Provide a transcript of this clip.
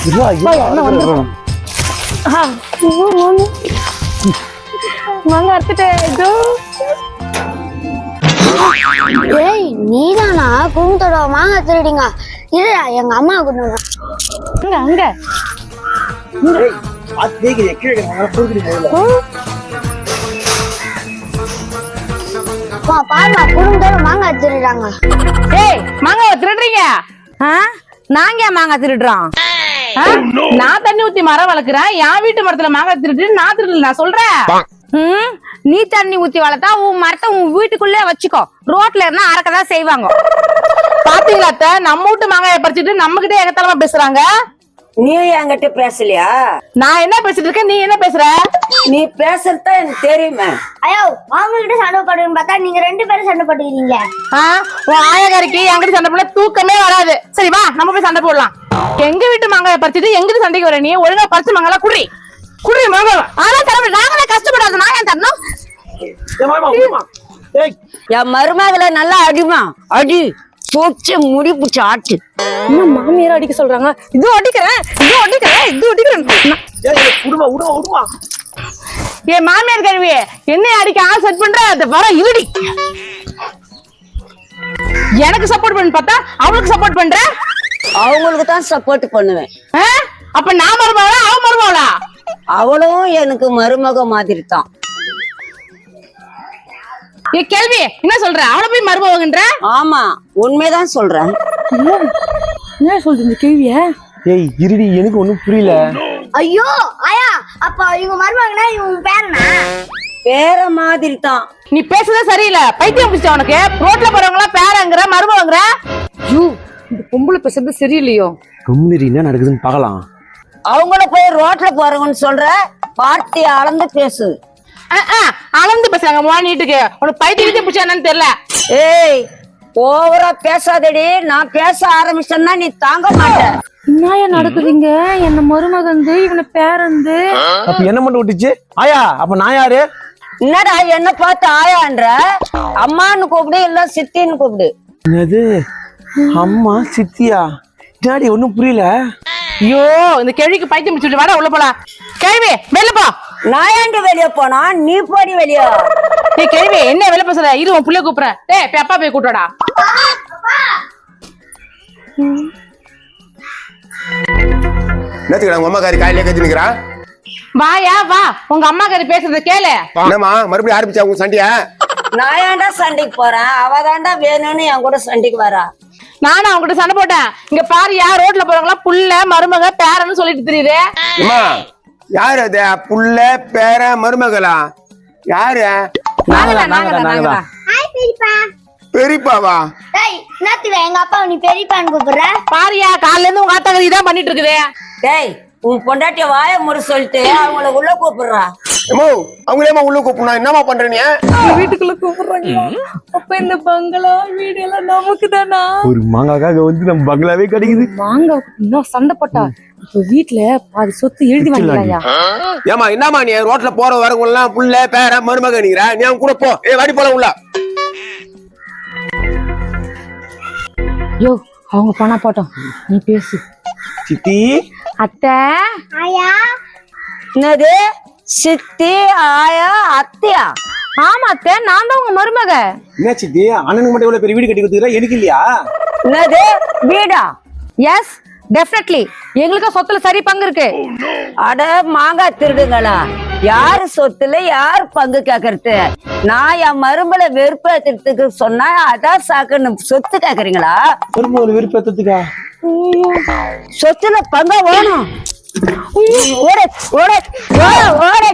ஏய் நீதானா குடும்பத்தோட மாங்காய் திருடிங்க இல்லடா எங்க அம்மா கொண்டு அங்க பாருமா குடும்பத்தோட மாங்காய் திருடுறாங்க. ஏய் மாங்காய் திருடுறீங்க? நாங்க ஏன் மாங்காய் திருடுறோம்? நான் தண்ணி ஊத்தி மரம் வளர்க்குறேன், என் வீட்டு மரத்துல மாங்காய் திருட்டு நான் திருடல நான் சொல்றேன். நீ தண்ணி ஊத்தி வளர்த்தா உன் மரத்தை உன் வீட்டுக்குள்ளே வச்சுக்கோ, ரோட்ல இருந்தா அறக்கதான் செய்வாங்க. பாத்தீங்களா அத்தை, நம்ம வீட்டு மாங்காயை பறிச்சுட்டு நம்ம கிட்டே எகத்தலமா பேசுறாங்க. நீ என்கிட்ட பேசலையா? நான் என்ன பேசிட்டு இருக்கேன், நீ என்ன பேசுற? நீ பேசுறதா எனக்கு தெரியுமே. ஐயோ அவங்க கிட்ட சண்டை போடுன்னு பார்த்தா நீங்க 2 பேரும் சண்டை போட்டுக்கிறீங்க. உன் ஆயகாரிக்கு என்கிட்ட சண்டை போட தூக்கமே வராது. சரி வா நம்ம போய் சண்டை போடலாம். எங்க வீட்டு மாங்காயை பறிச்சுட்டு எங்கிட்ட சண்டைக்கு வர நீ? ஒழுங்கா பறிச்சு மாங்காய் குடி குடி மாங்காய். ஆனா தரவு நாங்களே கஷ்டப்படாது, நான் ஏன் தரணும்? என் மருமகளை நல்லா அடிமா, அடி பூச்சி முடி பூச்சி ஆட்டு. இன்னும் மாமியார் அடிக்க சொல்றாங்க. இது அடிக்கிறேன், இது அடிக்கிறேன், இது அடிக்கிறேன். ஏ மாமியார் கழுவி என்ன அடிக்க ஆள் செட் பண்ற? அது வர இருடி. எனக்கு சப்போர்ட் பண்ணு பார்த்தா அவளுக்கு சப்போர்ட் பண்ற? அவங்களுக்கு தான் சப்போர்ட் பண்ணுவேன். அப்ப நான் மருமகளா அவ மருமகளா? அவளும் எனக்கு மருமக மாதிரி தான். ஏ கேள்வி என்ன சொல்ற? அவளை போய் மருமகன்ற? ஆமா உண்மைதான் சொல்றேன். என்ன சொல்ற இந்த கேள்விய? ஏய் இருடி, எனக்கு ஒண்ணும் புரியல. ஐயோ ஆயா, அப்ப இவங்க மருமகனா இவங்க பேரனா? பேர மாதிரி தான். நீ பேசுறதே சரியில்லை, பைத்தியம் பிடிச்ச உனக்கு. ரோட்ல போறவங்களா பேரங்கிற மருமகங்கிற? ஐயோ இந்த பொம்பளை பேசுறது சரியில்லையோ. கம்முனு என்ன நடக்குதுன்னு பார்க்கலாம். அவங்கள போய் ரோட்ல போறவங்கன்னு சொல்ற வார்த்தைய அளந்து பேசு. அளந்து பேசுறாங்க மோனிட்டுக்கு. உனக்கு பைத்தியம் பிடிச்சா என்னன்னு தெரியல. ஏய் ஓவரா பேசாதடி, நான் பேச ஆரம்பிச்சேன்னா நீ தாங்க மாட்ட. என்ன நடக்குதுங்க? என்ன மருமகந்து இவனை பேரந்து. அப்ப என்ன மட்டும் விட்டுச்சு ஆயா? அப்ப நான் யாரு? என்னடா என்ன பார்த்து ஆயான்ற? அம்மான்னு கூப்பிடு இல்ல சித்தின்னு கூப்பிடு. என்னது அம்மா சித்தியா? டாடி ஒண்ணும் புரியல. ஐயோ இந்த கேள்விக்கு பைத்தியம் பிடிச்சிட்டு வாடா உள்ள போலாம். கேள்வி வெளில போ. நான் ஏன்டி வெளியே போனா? நீ போடி வெளியே. நீ கேள்வி என்ன வெளில பேசுற? இரு உன் புள்ளைய கூப்பிடுறேன். டேய் போய் அப்பா போய் கூட்டடா. நேத்துக்கு உங்க அம்மா காரி காயிலே கத்தி நிக்கிறா. வாயா வா, உங்க அம்மா காரி பேசுறத கேளு. என்னம்மா மறுபடியும் ஆரம்பிச்சா உங்க சண்டையா? நான் ஏன்டா சண்டைக்கு போறேன்? அவதாண்டா வேணும்னு என் கூட சண்டைக்கு வரா. நானும் அவங்ககிட்ட சண்டை போட்டேன். இங்க பாரியா, ரோட்ல போறவங்களா புள்ள மருமக பேரன்னு சொல்லிட்டு தெரியுது. அம்மா யாரு அது? புள்ள பேர மருமகளா? யாரு? நாங்கதான். ஹாய் பெரியப்பா. பெரியப்பாவா? டேய் என்னத்துக்கு எங்க அப்பா நீ பெரியப்பான்னு கூப்பிடுற? பாரியா காலையில இருந்து உங்க ஆத்தாங்க இதான் பண்ணிட்டு இருக்குது. டேய் உன் பொண்டாட்டிய வாய முடி சொல்லிட்டு அவங்கள உள்ள கூப்பிடுறா. அம்மா அவங்களேமா உள்ள கூப்பிடணும். என்னமா பண்ற நீ? வீட்டுக்குள்ள கூப்பிடுறாங்க. அப்ப இந்த பங்களா வீடு எல்லாம் நமக்கு தானா? ஒரு மாங்காக்காக வந்து நம்ம பங்களாவே கிடைக்குது. மாங்காய் இன்னும் சண்டை போட்டா இப்ப வீட்டுல பாதி சொத்து எழுதி வாங்கிக்கலாம்யா. ஏமா என்னமா நீ ரோட்ல போற வரவங்க எல்லாம் புள்ள பேர மருமக நிக்கிற? நீ அவங்க கூட போ. வாடி போல உள்ள. யோ அவங்க பணா போட்டோம், நீ பேசு. சித்தி அத்தை ஆயா என்னது சித்தி ஆயா அத்தையா? ஆமா அத்தை, நான் தான் உங்க மருமக. என்ன சித்தி அண்ணனுக்கு மட்டும் இவ்வளவு பெரிய வீடு கட்டி கொடுத்துக்கிறா, எனக்கு இல்லையா? என்னது வீடா? எஸ் டெஃபினெட்லி, எங்களுக்கு சொத்துல சரி பங்கு இருக்கு. அட மாங்காய் திருடுங்களா? யாரு சொத்துல யாரு பங்கு கேக்குறது? நான் என் மருமலை வெறுப்பேத்துறதுக்கு சொன்னா அதான் சாக்குன்னு சொத்து கேக்குறீங்களா? ஒரு விருப்பத்துக்கா சொத்துல பங்க வேணும். ஓட ஓட ஓட ஓட